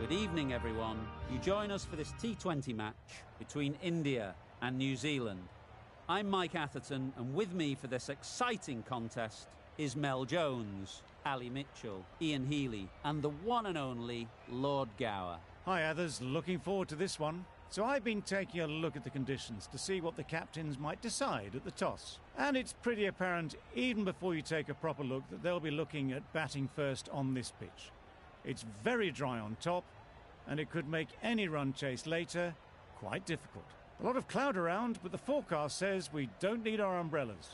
Good evening, everyone. You join us for this T20 match between India and New Zealand. I'm Mike Atherton, and with me for this exciting contest is Mel Jones, Ali Mitchell, Ian Healy, and the one and only Lord Gower. Hi, others. Looking forward to this one. So I've been taking a look at the conditions to see what the captains might decide at the toss. And it's pretty apparent, even before you take a proper look, that they'll be looking at batting first on this pitch. It's very dry on top, and it could make any run chase later quite difficult. A lot of cloud around, but the forecast says we don't need our umbrellas.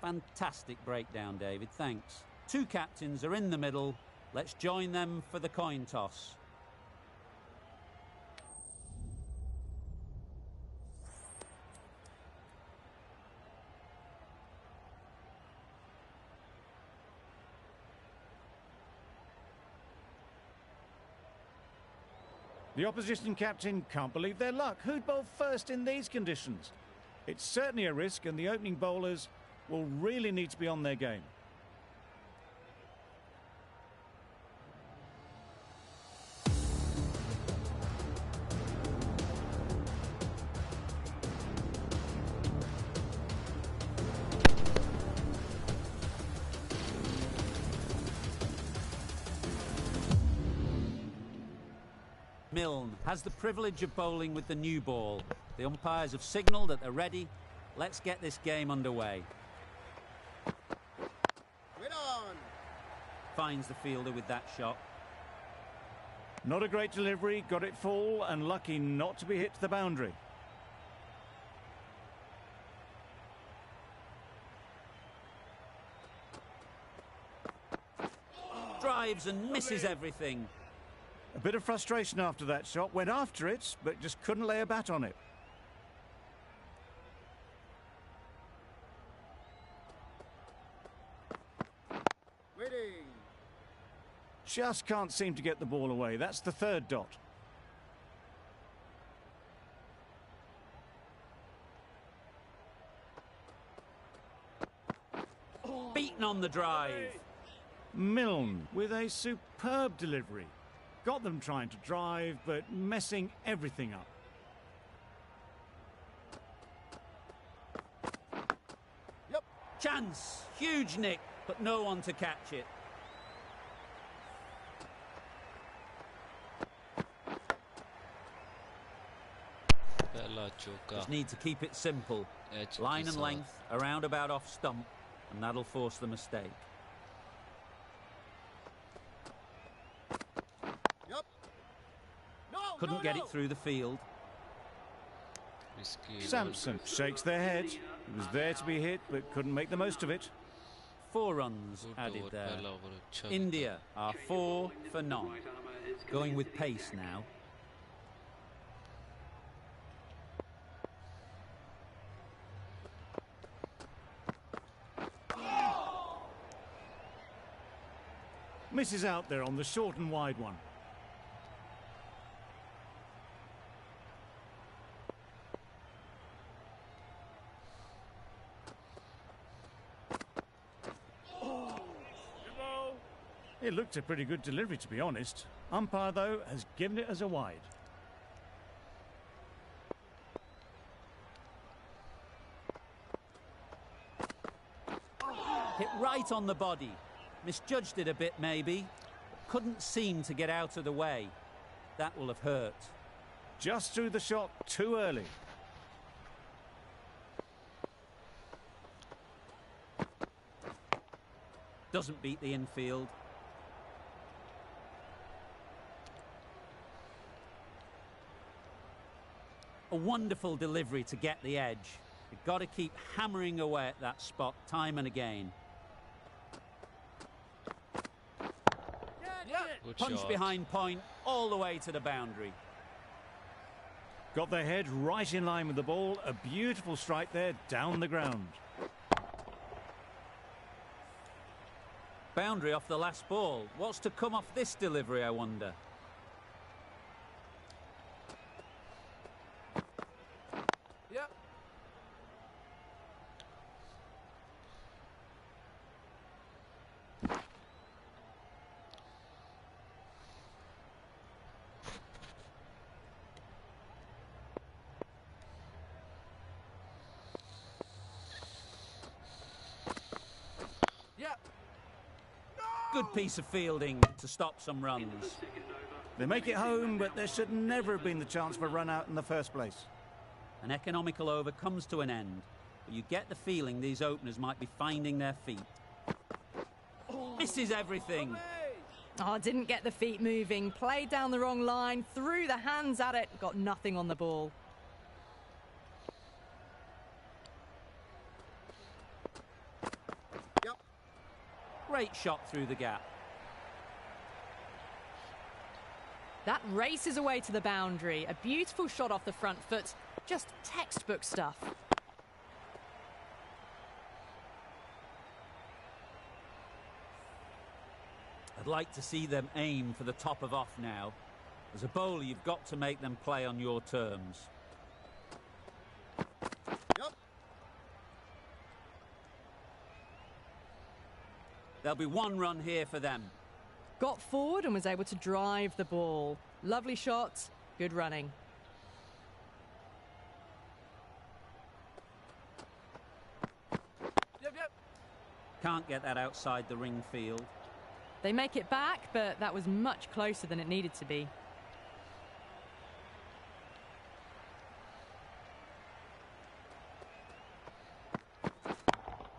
Fantastic breakdown, David. Thanks. Two captains are in the middle. Let's join them for the coin toss. The opposition captain can't believe their luck. Who'd bowl first in these conditions? It's certainly a risk, and the opening bowlers will really need to be on their game. Milne has the privilege of bowling with the new ball. The umpires have signalled that they're ready. Let's get this game underway. Win on! Finds the fielder with that shot. Not a great delivery, got it full, and lucky not to be hit to the boundary. Drives and misses everything. A bit of frustration after that shot, went after it, but just couldn't lay a bat on it. Waiting. Just can't seem to get the ball away. That's the third dot. Beaten on the drive. Milne with a superb delivery. Got them trying to drive, but messing everything up. Yep. Chance. Huge nick, but no one to catch it. Just need to keep it simple. Line and length, around about off stump, and that'll force the mistake. Yep. No, Couldn't get it through the field. Sampson shakes their head. It was there to be hit, but couldn't make the most of it. 4 runs added there. India are 4 for none. Going with pace now. Misses out there on the short and wide one. It looked a pretty good delivery, to be honest. Umpire, though, has given it as a wide. Hit right on the body. Misjudged it a bit, maybe. Couldn't seem to get out of the way. That will have hurt. Just threw the shot too early. Doesn't beat the infield. A wonderful delivery to get the edge. You've got to keep hammering away at that spot time and again. Punch behind point, all the way to the boundary. Got their head right in line with the ball. A beautiful strike there, down the ground. Boundary off the last ball. What's to come off this delivery, I wonder? Yep. Good piece of fielding to stop some runs. They make it home, but there should never have been the chance for a run out in the first place. An economical over comes to an end, but you get the feeling these openers might be finding their feet. Misses everything. Oh, didn't get the feet moving, played down the wrong line, threw the hands at it, got nothing on the ball. Yep. Great shot through the gap. That races away to the boundary. A beautiful shot off the front foot. Just textbook stuff. I'd like to see them aim for the top of off now. As a bowler, you've got to make them play on your terms. Yep. There'll be one run here for them. Got forward and was able to drive the ball. Lovely shot, good running. Yep, yep. Can't get that outside the ring field. They make it back, but that was much closer than it needed to be.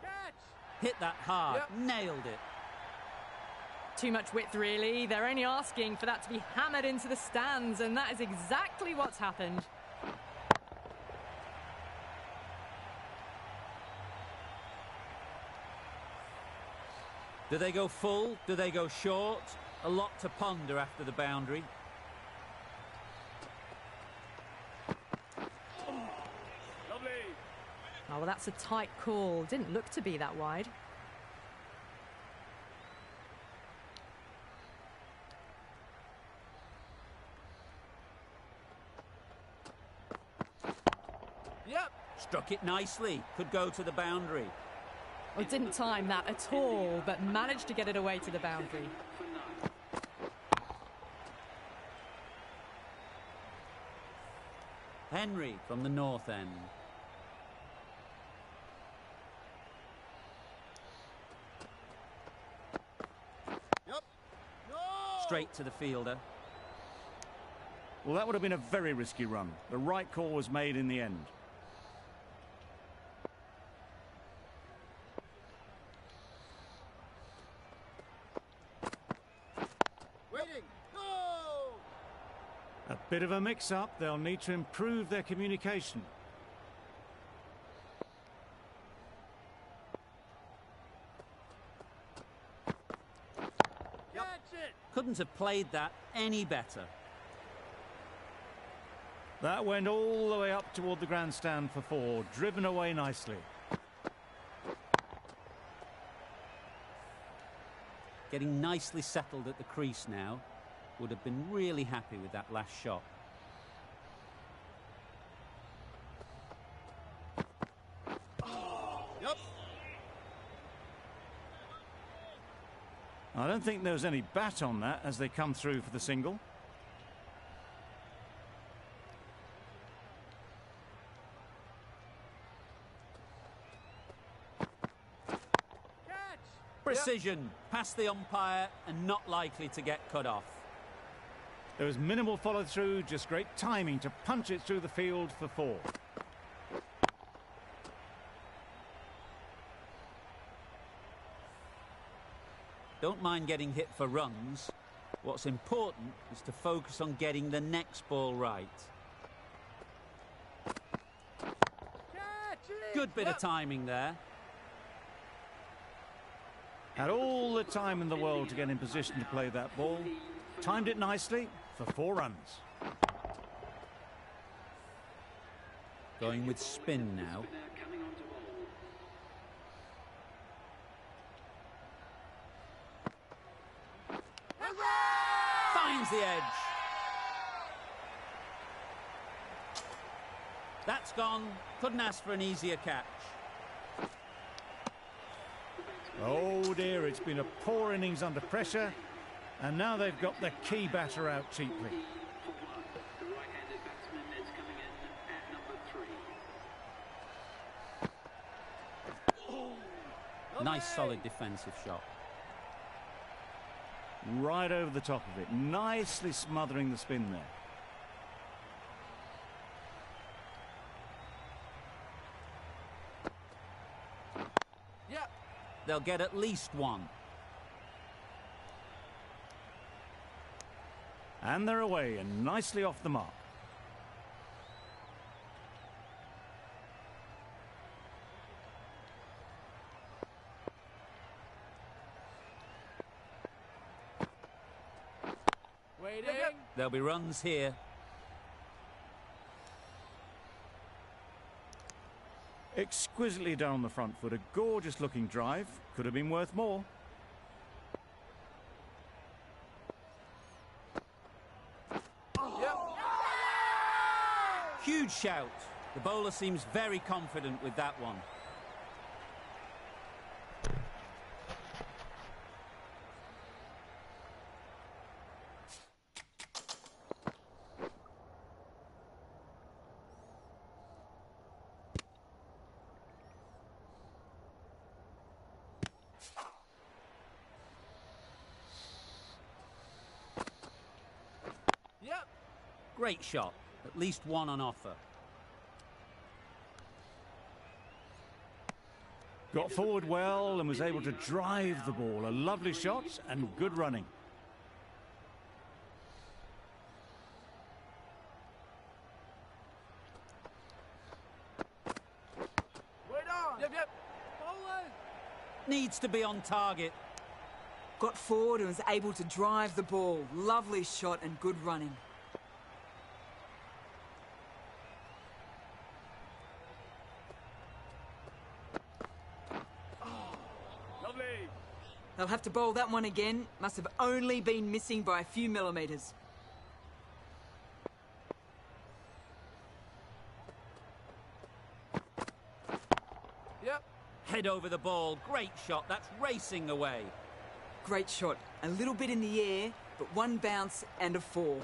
Catch! Hit that hard, Yep. nailed it. Too much width, really. They're only asking for that to be hammered into the stands, and that is exactly what's happened. Do they go full? Do they go short? A lot to ponder after the boundary. Lovely. Oh, well, that's a tight call. Didn't look to be that wide. Yep. Struck it nicely. Could go to the boundary. Well, didn't time that at all, but managed to get it away to the boundary. Henry from the north end. Yep. No! Straight to the fielder. Well, that would have been a very risky run. The right call was made in the end. Waiting. Go! A bit of a mix-up. They'll need to improve their communication. Catch it! Couldn't have played that any better. That went all the way up toward the grandstand for four, driven away nicely. Getting nicely settled at the crease now. Would have been really happy with that last shot. Yep. I don't think there was any bat on that as they come through for the single. Catch! Precision, past the umpire and not likely to get cut off. There was minimal follow-through, just great timing to punch it through the field for four. Don't mind getting hit for runs. What's important is to focus on getting the next ball right. Catch it! Good bit Yep. of timing there. Had all the time in the world to get in position to play that ball. Timed it nicely for 4 runs. Going with spin now. Finds the edge. That's gone. Couldn't ask for an easier catch. Oh dear, it's been a poor innings under pressure, and now they've got the key batter out cheaply. Nice solid defensive shot. Right over the top of it, nicely smothering the spin there. Yep. They'll get at least one. And they're away and nicely off the mark. Waiting. There'll be runs here. Exquisitely done on the front foot, a gorgeous looking drive. Could have been worth more. Yep. Huge shout. The bowler seems very confident with that one. Yep. Great shot. At least one on offer. Got forward well and was able to drive the ball. A lovely shot and good running. Wait on. Yep. Bowler. Needs to be on target. Got forward and was able to drive the ball. Lovely shot and good running. Lovely. They'll have to bowl that one again. Must have only been missing by a few millimetres. Yep. Head over the ball. Great shot. That's racing away. Great shot. A little bit in the air, but one bounce and a 4.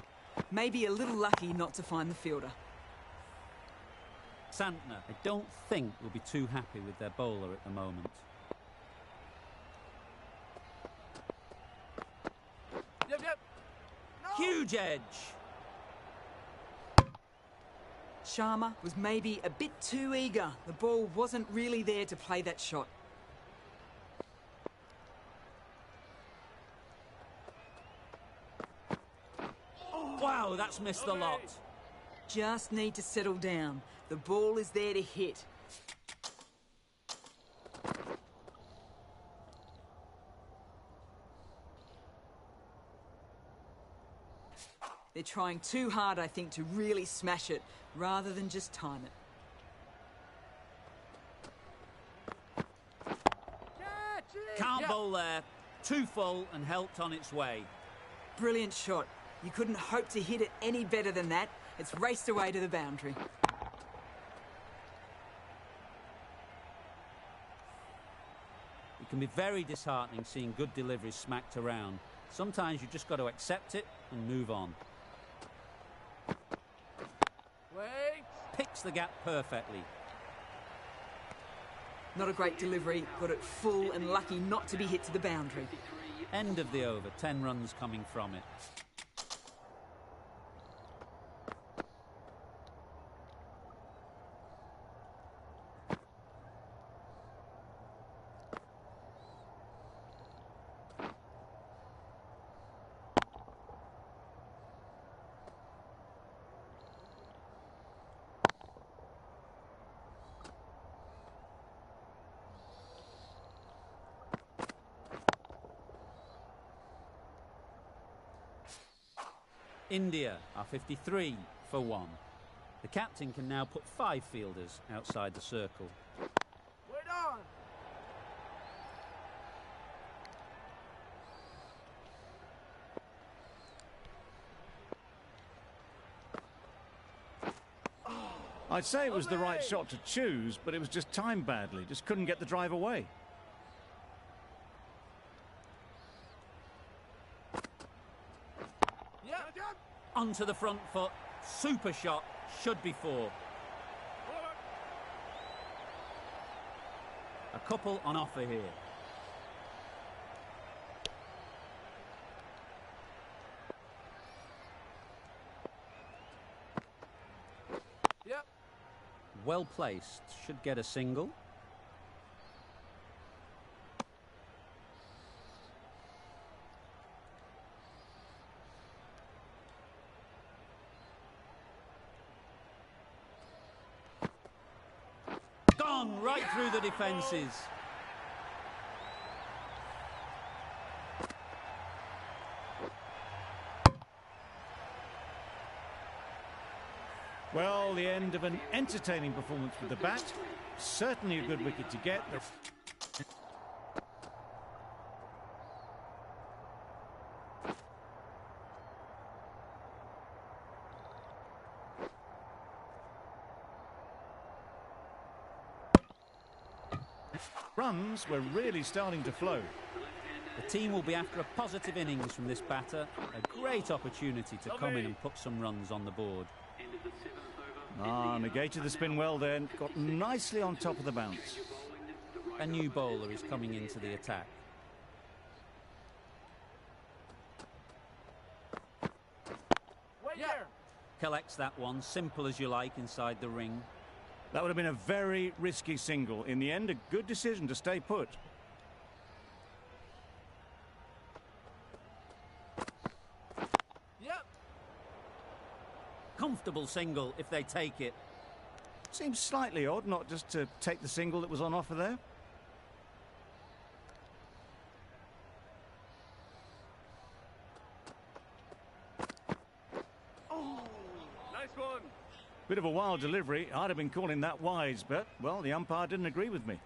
Maybe a little lucky not to find the fielder. Santner, I don't think, will be too happy with their bowler at the moment. Yep. No. Huge edge. Sharma was maybe a bit too eager. The ball wasn't really there to play that shot. Wow, that's missed the lot. Just need to settle down. The ball is there to hit. They're trying too hard, I think, to really smash it, rather than just time it. Catch it. Can't Yep. bowl there. Too full and helped on its way. Brilliant shot. You couldn't hope to hit it any better than that. It's raced away to the boundary. It can be very disheartening seeing good deliveries smacked around. Sometimes you just got to accept it and move on. Wait. Picks the gap perfectly. Not a great delivery. Got it full and lucky not to be hit to the boundary. End of the over. 10 runs coming from it. India are 53 for 1. The captain can now put 5 fielders outside the circle. Wait on. I'd say it was the right shot to choose, but it was just timed badly. Just couldn't get the drive away. Yep. Onto the front foot. Super shot. Should be 4. A couple on offer here. well placed, should get a single. Gone right through the defences. Well, the end of an entertaining performance with the bat. Certainly a good wicket to get. Runs were really starting to flow. The team will be after a positive innings from this batter. A great opportunity to come in and put some runs on the board. Negated the spin well then. Got nicely on top of the bounce. A new bowler is coming into the attack. Wait there. Collects that one, simple as you like, inside the ring. That would have been a very risky single. In the end, a good decision to stay put. Yep. Comfortable single if they take it. Seems slightly odd not just to take the single that was on offer there. Nice one. Bit of a wild delivery. I'd have been calling that wise, but, well, the umpire didn't agree with me.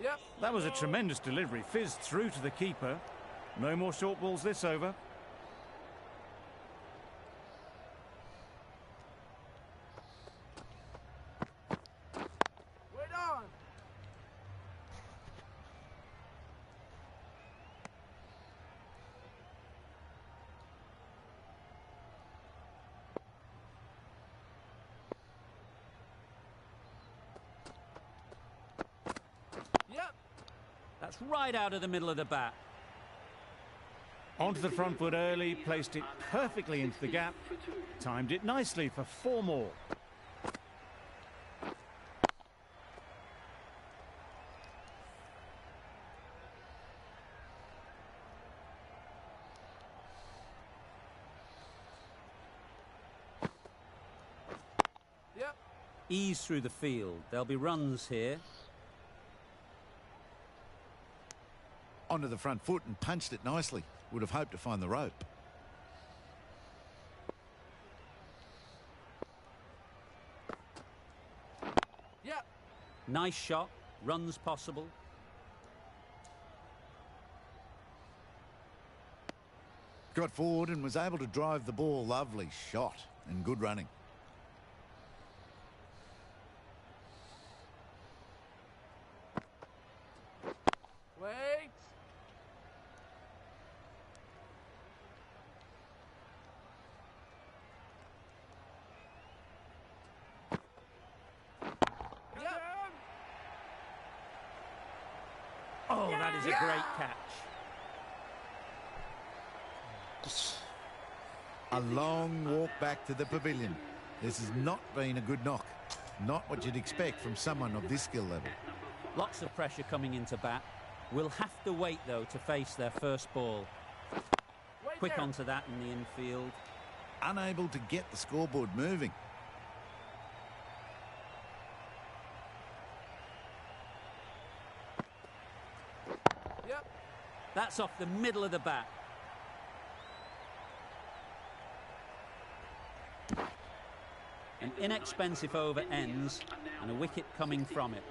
Yep. That was a tremendous delivery. Fizzed through to the keeper. No more short balls this over. Wait on. Yep. That's right out of the middle of the bat. Onto the front foot early, placed it perfectly into the gap. Timed it nicely for 4 more. Yep. Ease through the field. There'll be runs here. Onto the front foot and punched it nicely. Would have hoped to find the rope. Yep. Nice shot. Runs possible. Got forward and was able to drive the ball. Lovely shot and good running. Wait. Yep. Oh, that is a great catch. A long walk back to the pavilion. This has not been a good knock. Not what you'd expect from someone of this skill level. Lots of pressure coming into bat. We'll have to wait, though, to face their first ball. Wait Quick there. onto that in the infield. Unable to get the scoreboard moving. Yep. That's off the middle of the bat. An inexpensive over ends and a wicket coming from it.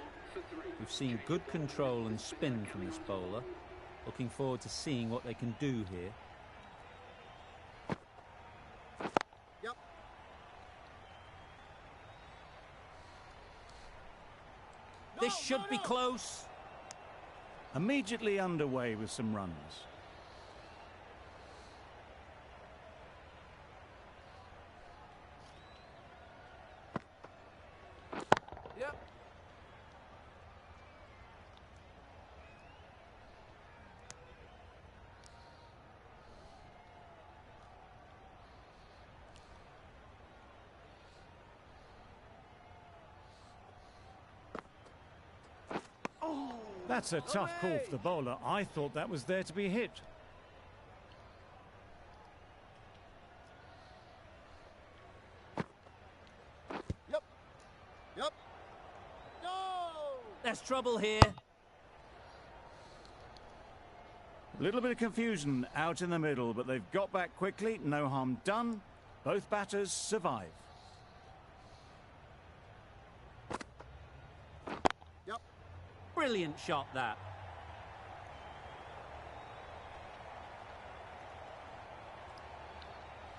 We've seen good control and spin from this bowler. Looking forward to seeing what they can do here. Yep. This should be close. Immediately underway with some runs. Yep. That's a tough call for the bowler. I thought that was there to be hit. Yep. No! There's trouble here. A little bit of confusion out in the middle, but they've got back quickly. No harm done. Both batters survive. Yep. Brilliant shot, that.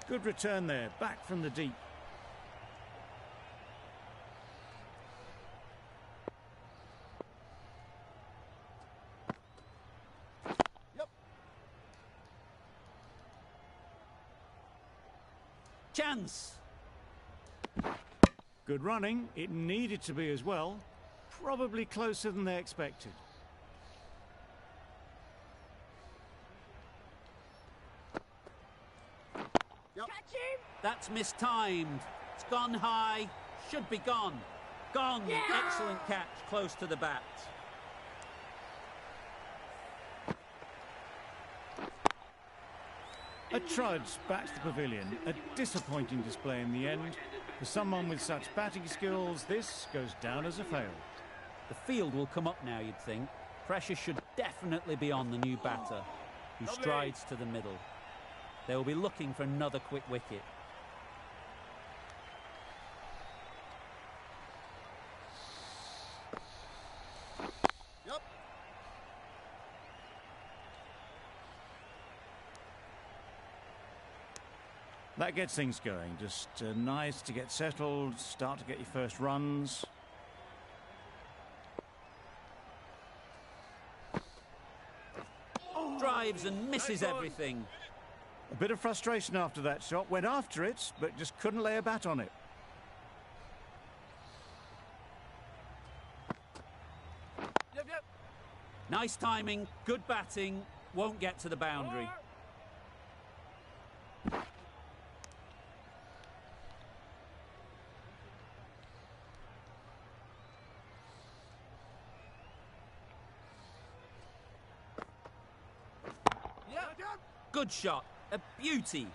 Good return there, back from the deep. Yep. Chance. Good running. It needed to be as well. Probably closer than they expected. Yep. That's mistimed. It's gone high. Should be gone. Gone. Excellent catch, close to the bat. A trudge back to the pavilion. A disappointing display in the end. For someone with such batting skills, this goes down as a fail. The field will come up now, you'd think. Pressure should definitely be on the new batter, who strides to the middle. They will be looking for another quick wicket. Yep. That gets things going. Just nice to get settled, start to get your first runs. Drives and misses everything. A bit of frustration after that shot. Went after it, but just couldn't lay a bat on it. Yep, yep. Nice timing, good batting, won't get to the boundary. Yep. Good shot, a beauty.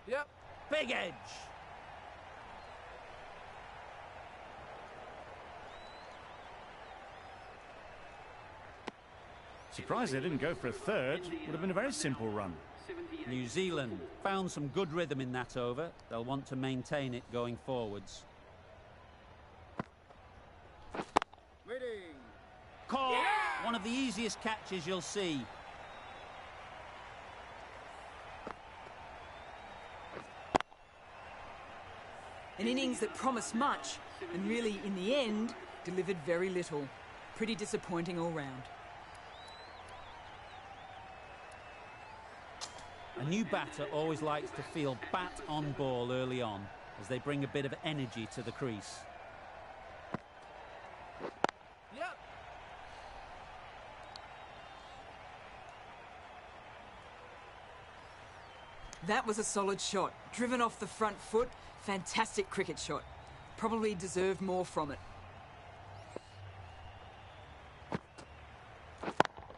Yep. Big edge. Surprised they didn't go for a third. Would have been a very simple run. New Zealand found some good rhythm in that over. They'll want to maintain it going forwards. Waiting. Caught. One of the easiest catches you'll see. An innings that promised much and really, in the end, delivered very little. Pretty disappointing all round. A new batter always likes to feel bat on ball early on, as they bring a bit of energy to the crease. Yep. That was a solid shot. Driven off the front foot. Fantastic cricket shot. Probably deserved more from it.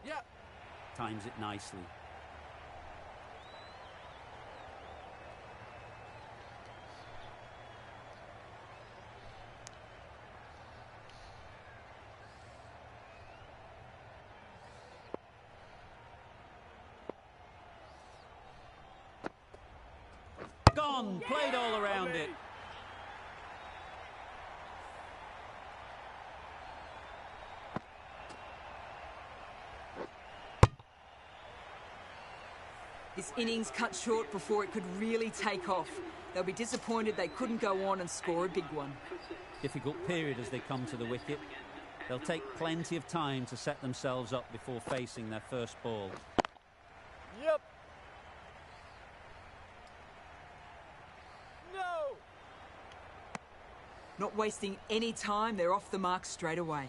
Yep. Times it nicely. Gone, played all around it. This innings cut short before it could really take off. They'll be disappointed they couldn't go on and score a big one. Difficult period as they come to the wicket. They'll take plenty of time to set themselves up before facing their first ball. Yep. No. Not wasting any time, they're off the mark straight away.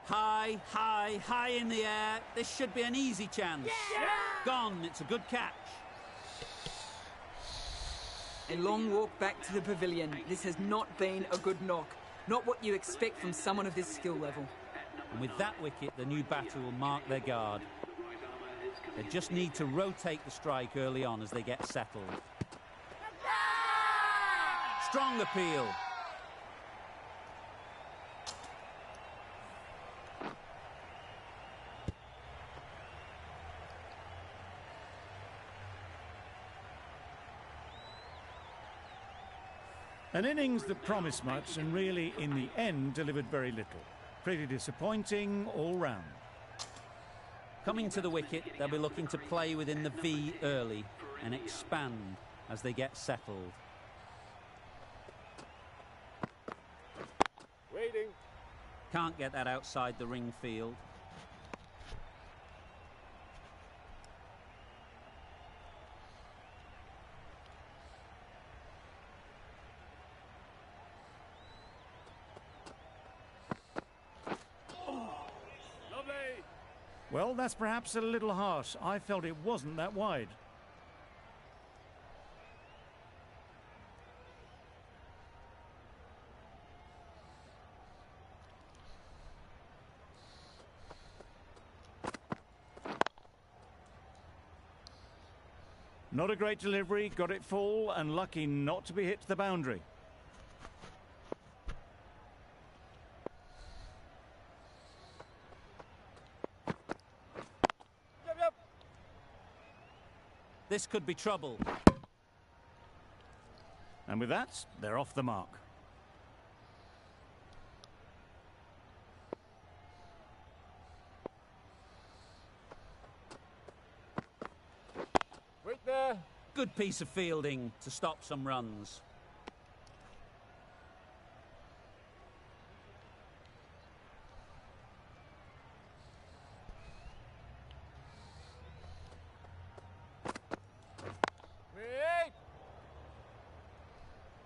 High, high, high in the air. This should be an easy chance. Yeah! Gone. It's a good catch. A long walk back to the pavilion. This has not been a good knock. Not what you expect from someone of this skill level. And with that wicket, the new batter will mark their guard. They just need to rotate the strike early on as they get settled. Strong appeal. An innings that promised much and really, in the end, delivered very little. Pretty disappointing all round. Coming to the wicket, they'll be looking to play within the V early and expand as they get settled. Waiting. Can't get that outside the ring field. Well, that's perhaps a little harsh. I felt it wasn't that wide. Not a great delivery, got it full and lucky not to be hit to the boundary. This could be trouble. And with that, they're off the mark. Wait there. Good piece of fielding to stop some runs.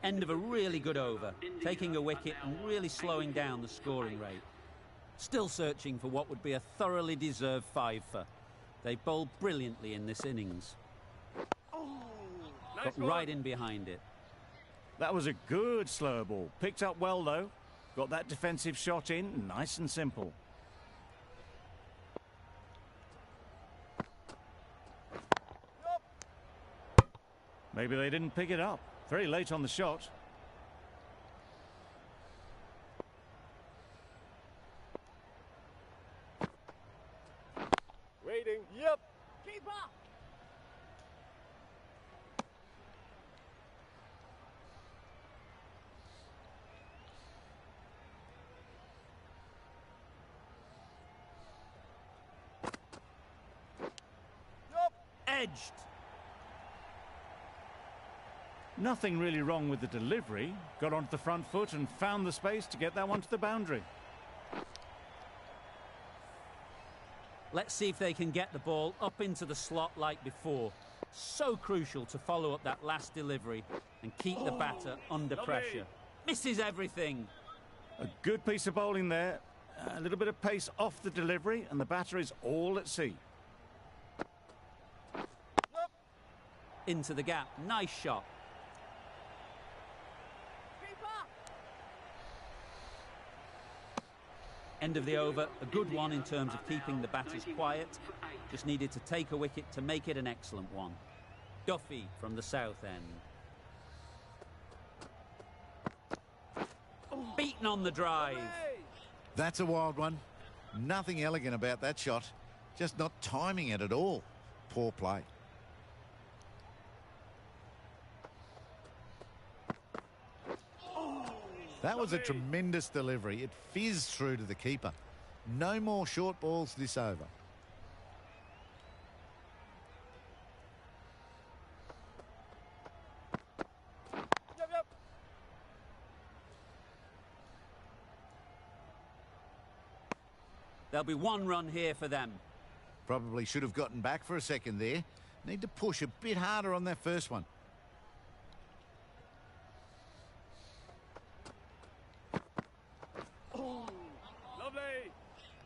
End of a really good over, taking a wicket and really slowing down the scoring rate. Still searching for what would be a thoroughly deserved fiver. They bowled brilliantly in this innings. Got right in behind it. That was a good slower ball. Picked up well, though. Got that defensive shot in, nice and simple. Maybe they didn't pick it up. Very late on the shot. Waiting. Yep. Keep up. Yep. Edged. Nothing really wrong with the delivery. Got onto the front foot and found the space to get that one to the boundary. Let's see if they can get the ball up into the slot like before. So crucial to follow up that last delivery and keep the batter under pressure. Misses everything. A good piece of bowling there. A little bit of pace off the delivery and the batter is all at sea. Into the gap. Nice shot. End of the over, a good one in terms of keeping the batters quiet. Just needed to take a wicket to make it an excellent one. Duffy from the south end. Beaten on the drive. That's a wild one. Nothing elegant about that shot. Just not timing it at all. Poor play. That was a tremendous delivery. It fizzed through to the keeper. No more short balls this over. Yep. There'll be one run here for them. Probably should have gotten back for a second there. Need to push a bit harder on that first one. Lovely.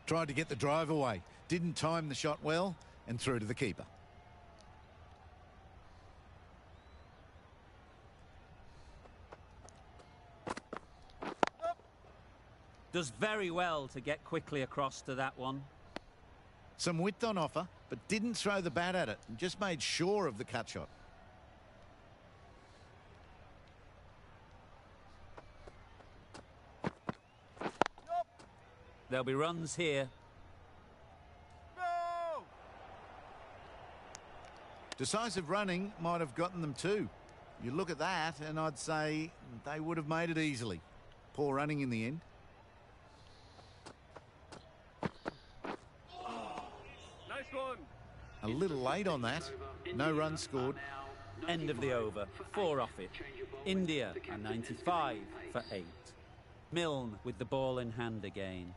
Tried to get the drive away. Didn't time the shot well and through to the keeper. Does very well to get quickly across to that one. Some width on offer, but didn't throw the bat at it and just made sure of the cut shot. There'll be runs here. Go! Decisive running might have gotten them too. You look at that and I'd say they would have made it easily. Poor running in the end. Nice one. A little late on that. No runs scored. End of the over. 4 off it. India are 95 for 8. Milne with the ball in hand again.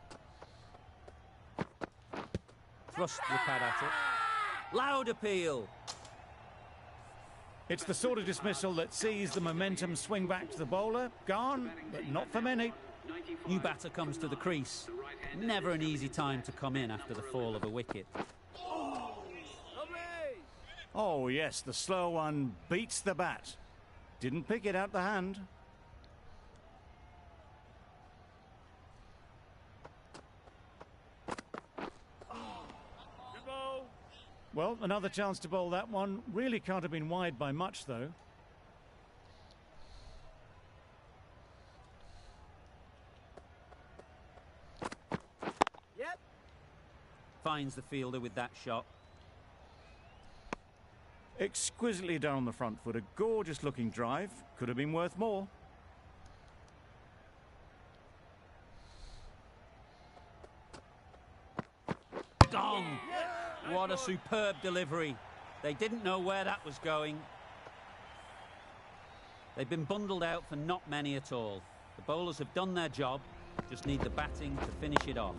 Thrust the pad at it. Loud appeal. It's the sort of dismissal that sees the momentum swing back to the bowler. Gone, but not for many. New batter comes to the crease. Never an easy time to come in after the fall of a wicket. Lovely. Oh, yes, the slow one beats the bat. Didn't pick it out the hand. Good ball. Well, another chance to bowl that one. Really can't have been wide by much, though. Yep. Finds the fielder with that shot. Exquisitely done on the front foot. A gorgeous looking drive. Could have been worth more. Gone. What a superb delivery. They didn't know where that was going. They've been bundled out for not many at all. The bowlers have done their job. Just need the batting to finish it off.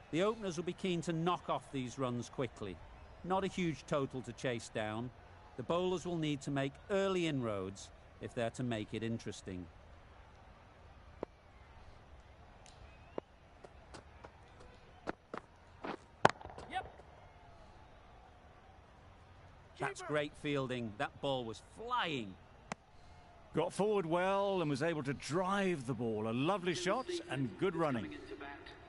The openers will be keen to knock off these runs quickly. Not a huge total to chase down. The bowlers will need to make early inroads if they're to make it interesting. Yep. That's Keeper. great fielding. That ball was flying. Got forward well and was able to drive the ball. A lovely shot and good running.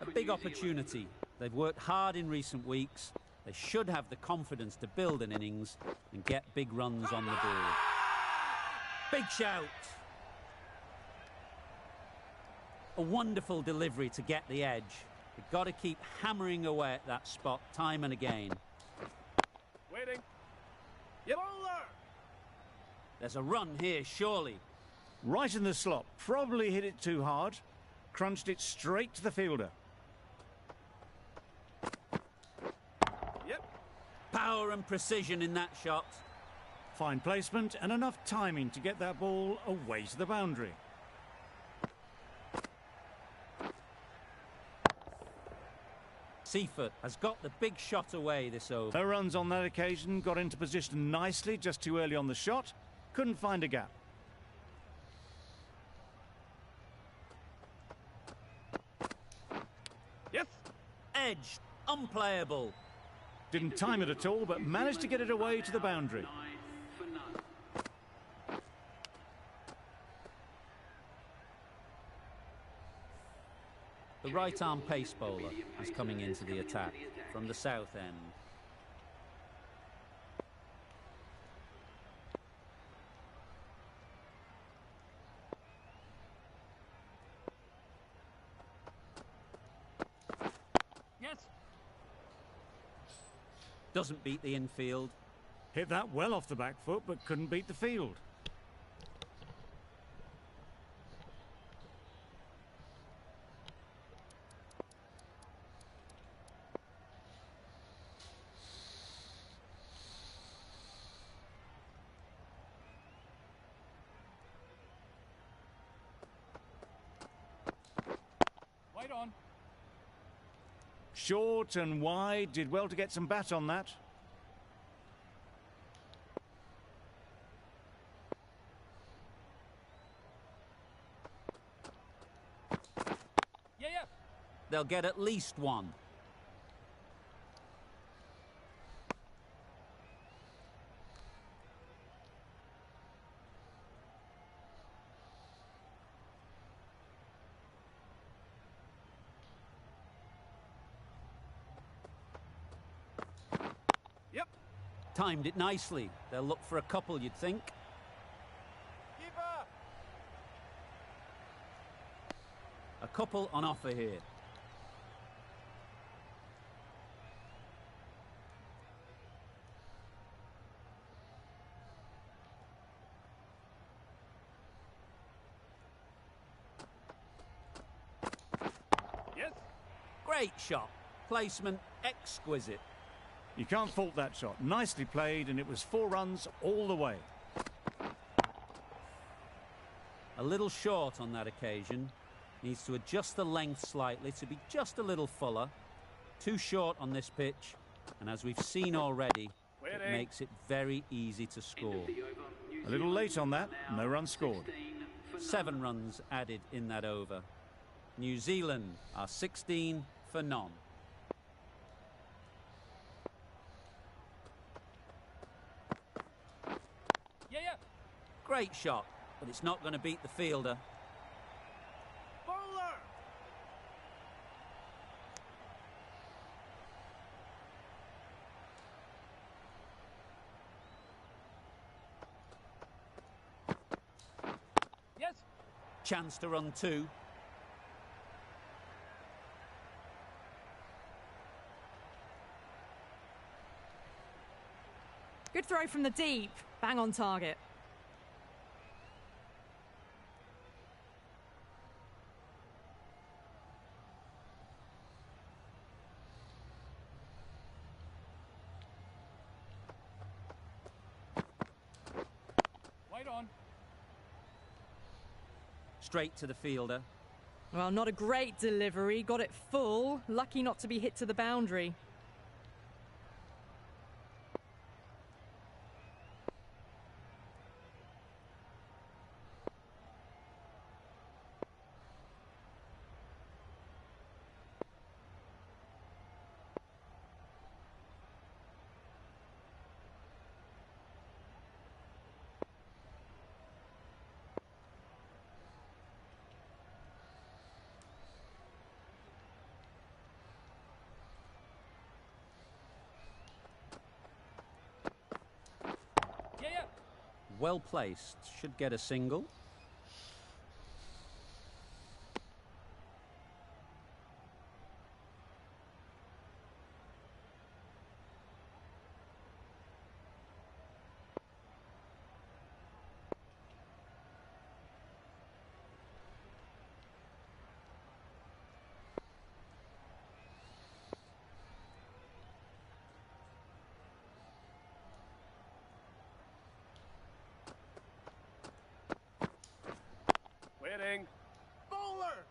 A big opportunity. They've worked hard in recent weeks. They should have the confidence to build an innings and get big runs on the board. Big shout. A wonderful delivery to get the edge. They've got to keep hammering away at that spot time and again. Waiting. Yep. Bowler. There's a run here, surely. Right in the slot. Probably hit it too hard. Crunched it straight to the fielder. Yep. Power and precision in that shot. Fine placement and enough timing to get that ball away to the boundary. Seifert has got the big shot away this over. Her runs on that occasion got into position nicely, just too early on the shot. Couldn't find a gap. Yes. Edged, unplayable. Didn't time it at all, but managed to get it away to the boundary. The right-arm pace bowler is coming into the attack from the south end. Doesn't beat the infield. Hit that well off the back foot, but couldn't beat the field. Wait on. Short and wide, did well to get some bat on that. Yeah, yeah. They'll get at least one. Yep. Timed it nicely. They'll look for a couple, you'd think. Keeper. A couple on offer here. Yes. Great shot. Placement exquisite. You can't fault that shot. Nicely played, and it was 4 runs all the way. A little short on that occasion. Needs to adjust the length slightly to be just a little fuller. Too short on this pitch, and as we've seen already, it Waiting. makes it very easy to score. A little late on that, no run scored. 7 runs added in that over. New Zealand are 16 for none. Yeah, yeah. Great shot, but it's not going to beat the fielder. Bowler. Yes. Chance to run 2. Good throw from the deep. Bang on target. Wait on. Straight to the fielder. Well, not a great delivery. Got it full. Lucky not to be hit to the boundary. Yeah, yeah. Well placed. Should get a single. Waiting. Bowler.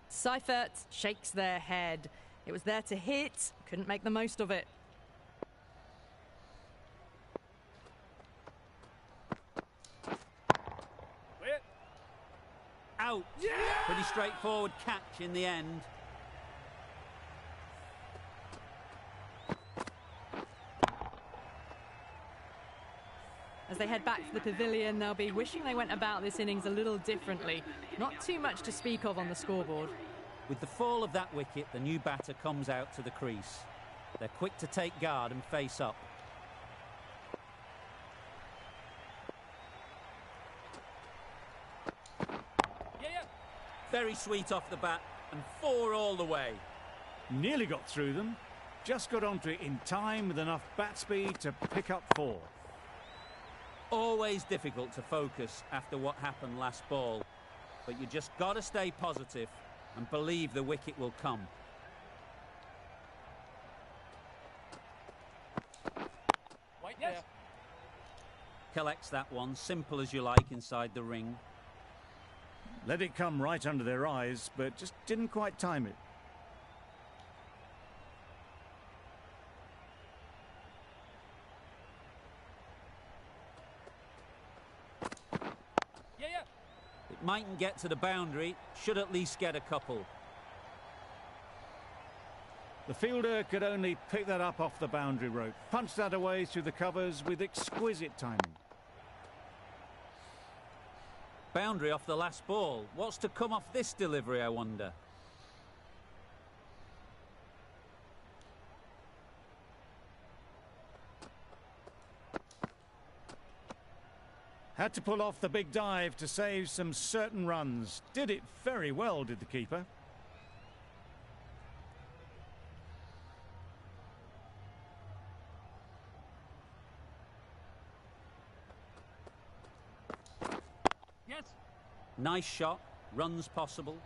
Seifert shakes their head. It was there to hit. Couldn't make the most of it. Wait. Out. Yeah! Pretty straightforward catch in the end. As they head back to the pavilion, they'll be wishing they went about this innings a little differently. Not too much to speak of on the scoreboard. With the fall of that wicket, the new batter comes out to the crease. They're quick to take guard and face up. Yeah, yeah. Very sweet off the bat and 4 all the way. Nearly got through them. Just got onto it in time with enough bat speed to pick up 4. Always difficult to focus after what happened last ball, but you just got to stay positive and believe the wicket will come. White there. Collects that one, simple as you like, inside the ring. Let it come right under their eyes, but just didn't quite time it. Yeah. It mightn't get to the boundary, should at least get a couple. The fielder could only pick that up off the boundary rope, punched that away through the covers with exquisite timing. Boundary off the last ball. What's to come off this delivery, I wonder? Had to pull off the big dive to save some certain runs. Did it very well, did the keeper. Yes. Nice shot, runs possible.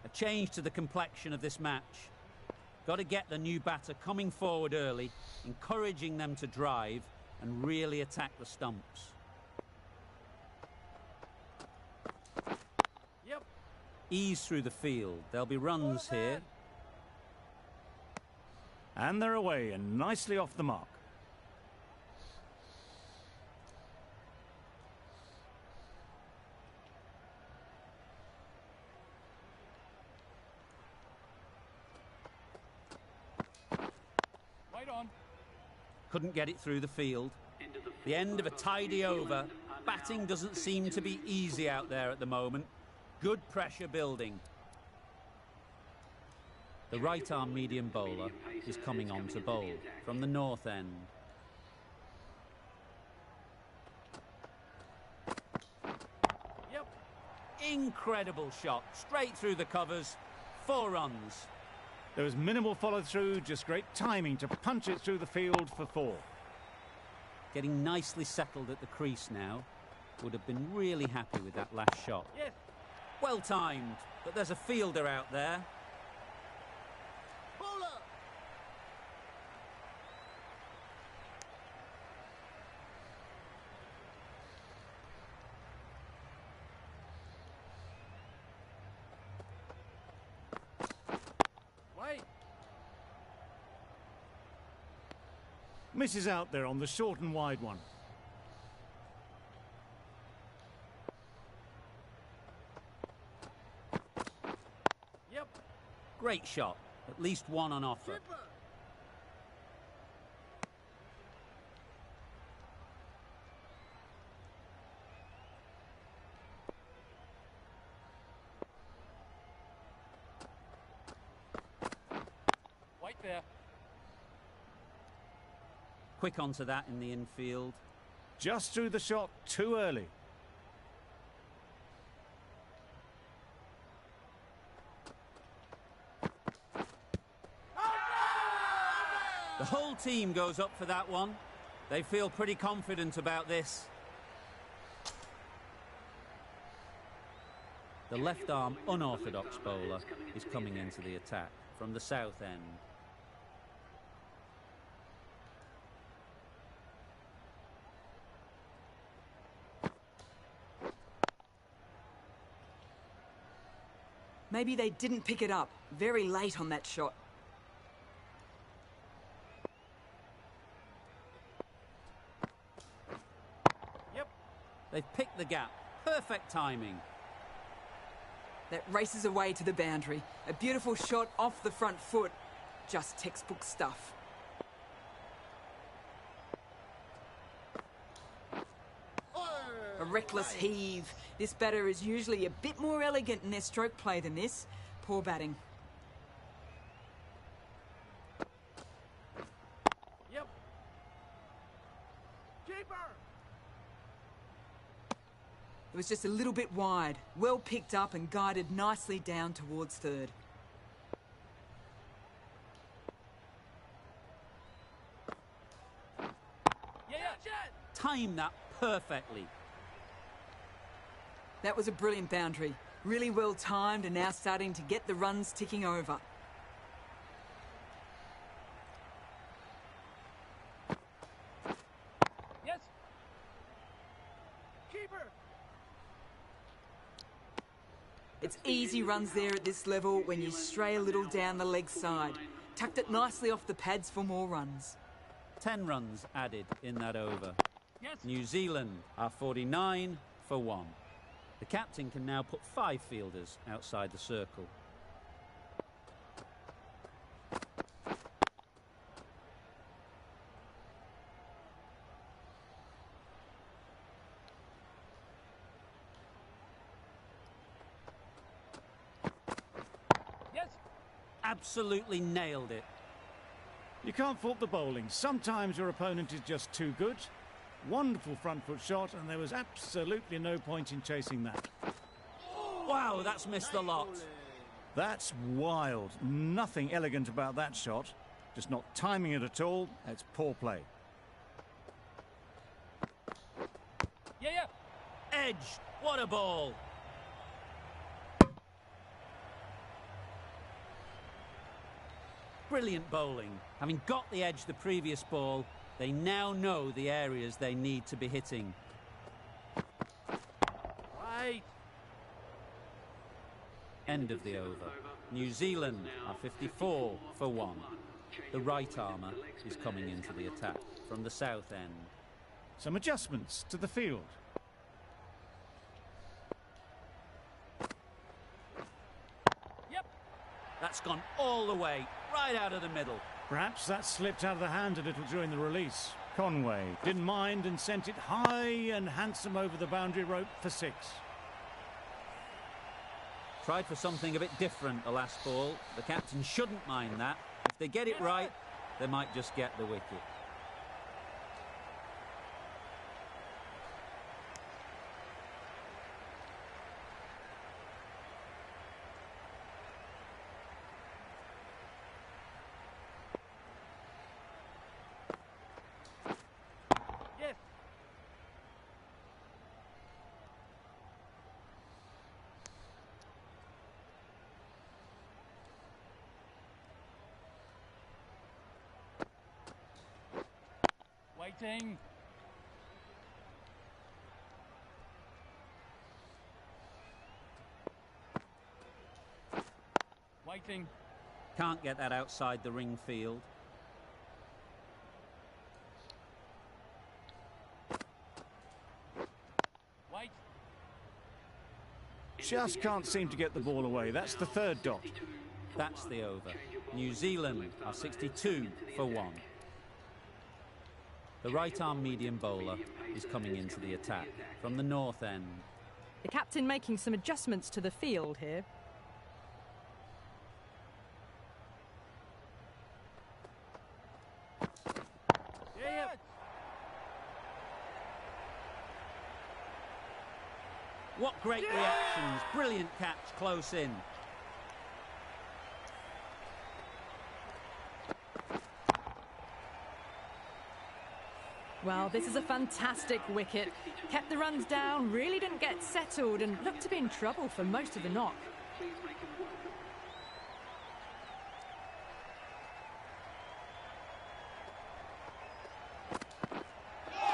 A change to the complexion of this match. Got to get the new batter coming forward early, encouraging them to drive and really attack the stumps. Yep. Ease through the field. There'll be runs here. And they're away and nicely off the mark. Right on. Couldn't get it through the field. The end of a tidy over. Batting doesn't seem to be easy out there at the moment. Good pressure building. The right-arm medium bowler is coming on to bowl from the north end. Yep. Incredible shot, straight through the covers, 4 runs. There was minimal follow-through, just great timing to punch it through the field for 4. Getting nicely settled at the crease now. Would have been really happy with that last shot. Yes. Well timed, but there's a fielder out there. Wait. Misses out there on the short and wide one. Yep. Great shot, at least 1 on offer. White there. Quick onto that in the infield. Just threw the shot too early. The whole team goes up for that one. They feel pretty confident about this. The left-arm unorthodox bowler is coming into the attack from the south end. Maybe they didn't pick it up. Very late on that shot. Yep. They've picked the gap. Perfect timing. That races away to the boundary. A beautiful shot off the front foot. Just textbook stuff. A reckless heave. This batter is usually a bit more elegant in their stroke play than this. Poor batting. Yep. Keeper. It was just a little bit wide, well picked up and guided nicely down towards third. Time that perfectly. That was a brilliant boundary. Really well timed and now starting to get the runs ticking over. Yes. Keeper. It's easy runs there at this level when you stray a little down the leg side. Tucked it nicely off the pads for more runs. 10 runs added in that over. Yes. New Zealand are 49 for 1. The captain can now put 5 fielders outside the circle. Yes. Absolutely nailed it. You can't fault the bowling. Sometimes your opponent is just too good. Wonderful front foot shot, and there was absolutely no point in chasing that. Wow, that's missed the lot. That's wild. Nothing elegant about that shot. Just not timing it at all. It's poor play. Yeah. Edge, what a ball. Brilliant bowling. Having got the edge the previous ball, they now know the areas they need to be hitting. Right. End of the over. New Zealand are 54 for 1. The right armour is coming into the attack from the south end. Some adjustments to the field. Yep. That's gone all the way, right out of the middle. Perhaps that slipped out of the hand a little during the release. Conway didn't mind and sent it high and handsome over the boundary rope for 6. Tried for something a bit different the last ball. The captain shouldn't mind that. If they get it right, they might just get the wicket. Yes. Waiting. Waiting. Can't get that outside the ring field. Wait. Just can't seem to get the ball away. That's the 3rd dot. That's the over. New Zealand are 62 for 1. The right-arm medium bowler is coming into the attack from the north end. The captain making some adjustments to the field here. Yeah. What great reactions. Brilliant catch close in. Well, this is a fantastic wicket. Kept the runs down, really didn't get settled and looked to be in trouble for most of the knock.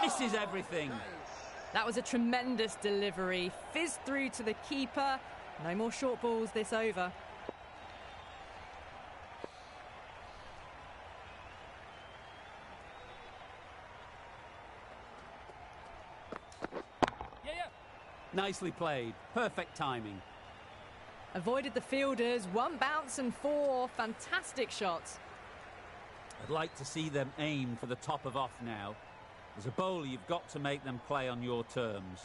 Misses everything. That was a tremendous delivery. Fizzed through to the keeper. No more short balls this over. Yeah. Nicely played. Perfect timing. Avoided the fielders. 1 bounce and 4. Fantastic shots. I'd like to see them aim for the top of off now. As a bowler, you've got to make them play on your terms.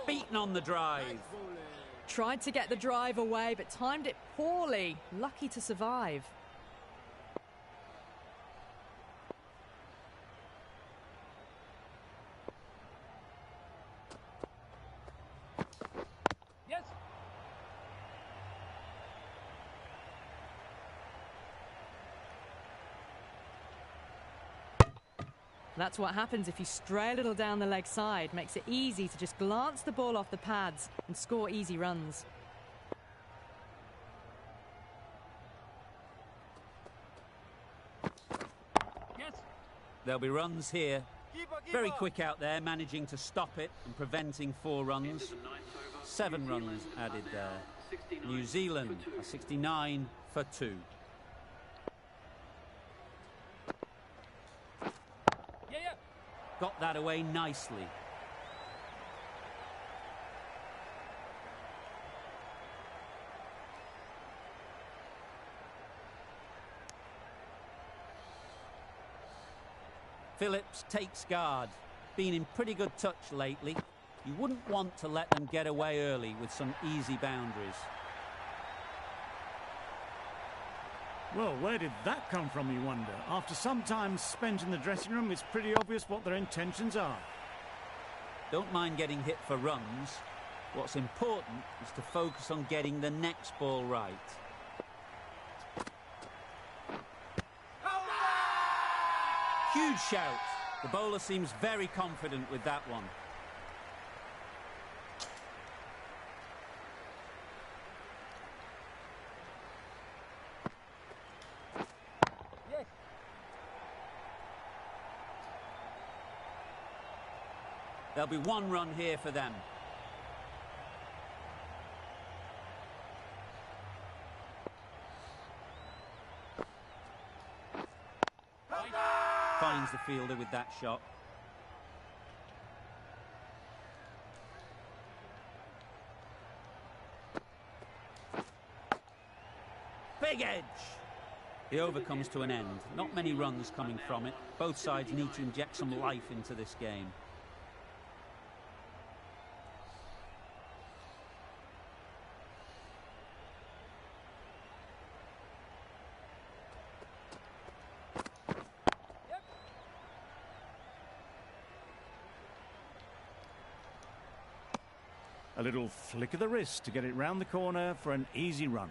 Beaten on the drive. Tried to get the drive away, but timed it poorly. Lucky to survive. That's what happens if you stray a little down the leg side. Makes it easy to just glance the ball off the pads and score easy runs. Yes. There'll be runs here. Keeper. Very quick out there, managing to stop it and preventing 4 runs. 7 runs added there. New Zealand are 69 for 2. Yeah. Got that away nicely. Phillips takes guard. Been in pretty good touch lately. You wouldn't want to let them get away early with some easy boundaries. Well, where did that come from, you wonder? After some time spent in the dressing room, it's pretty obvious what their intentions are. Don't mind getting hit for runs. What's important is to focus on getting the next ball right. Huge shout. The bowler seems very confident with that one. Yes. There'll be 1 run here for them. Finds the fielder with that shot. Big edge! The over comes to an end. Not many runs coming from it. Both sides need to inject some life into this game. A little flick of the wrist to get it round the corner for an easy run.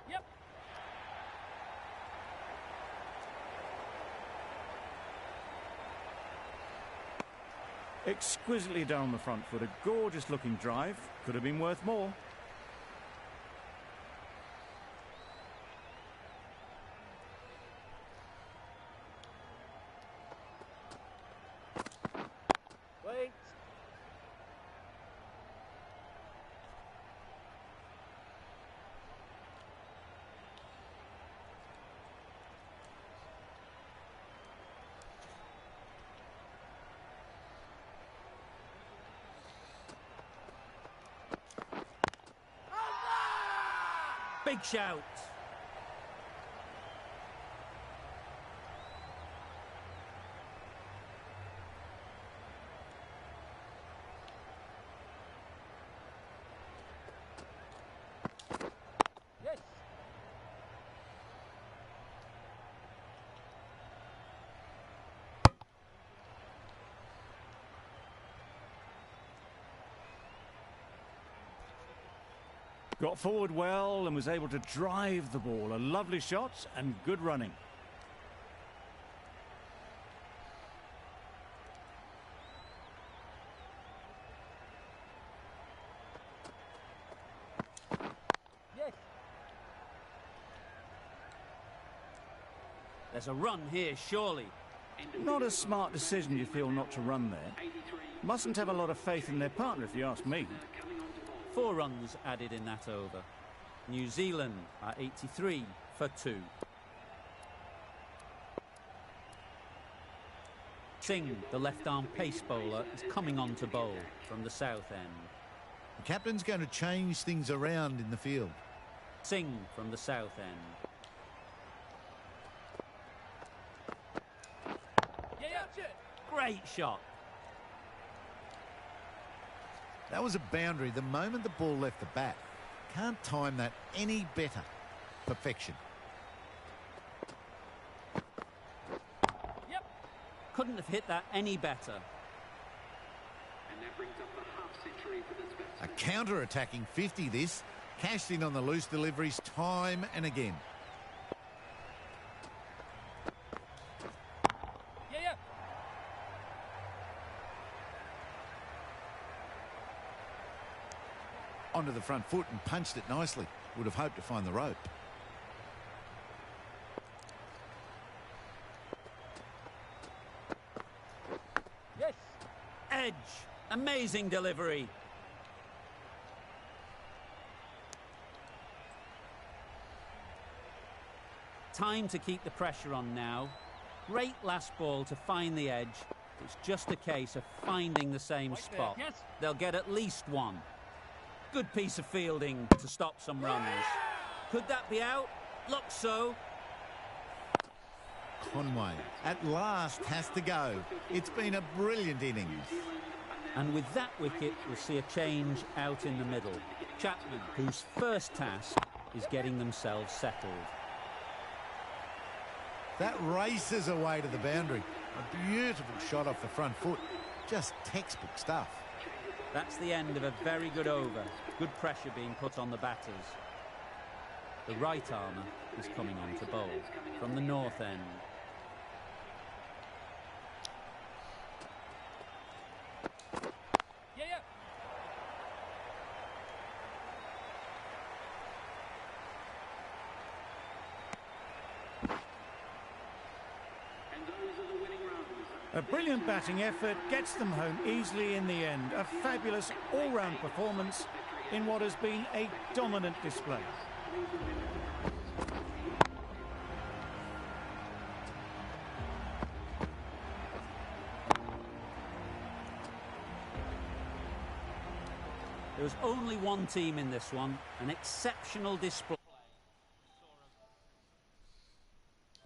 Yep. Exquisitely done on the front foot. A gorgeous looking drive. Could have been worth more. Wait. Big shout. Yes. Got forward well and was able to drive the ball. A lovely shot and good running. Yes. There's a run here, surely. Not a smart decision, you feel, not to run there. Mustn't have a lot of faith in their partner, if you ask me. 4 runs added in that over. New Zealand are 83 for 2. Singh, the left-arm pace bowler, is coming on to bowl from the south end. The captain's going to change things around in the field. Singh from the south end. Yeah. Great shot. That was a boundary the moment the ball left the bat. Can't time that any better. Perfection. Yep. Couldn't have hit that any better. And that brings up the half century for this batsman. A counter-attacking 50 this. Cashed in on the loose deliveries time and again. Yeah. Onto the front foot and punched it nicely. Would have hoped to find the rope. Yes. Edge. Amazing delivery. Time to keep the pressure on now. Great last ball to find the edge. It's just a case of finding the same Right there, spot. yes. They'll get at least one. Good piece of fielding to stop some runs. Could that be out? Looks so. Conway at last has to go. It's been a brilliant innings. And with that wicket, we'll see a change out in the middle. Chapman, whose first task is getting themselves settled. That races away to the boundary. A beautiful shot off the front foot. Just textbook stuff. That's the end of a very good over. Good pressure being put on the batters. The right armour is coming on to bowl from the north end. Yeah. A brilliant batting effort gets them home easily in the end. A fabulous all-round performance in what has been a dominant display. There was only one team in this one, an exceptional display.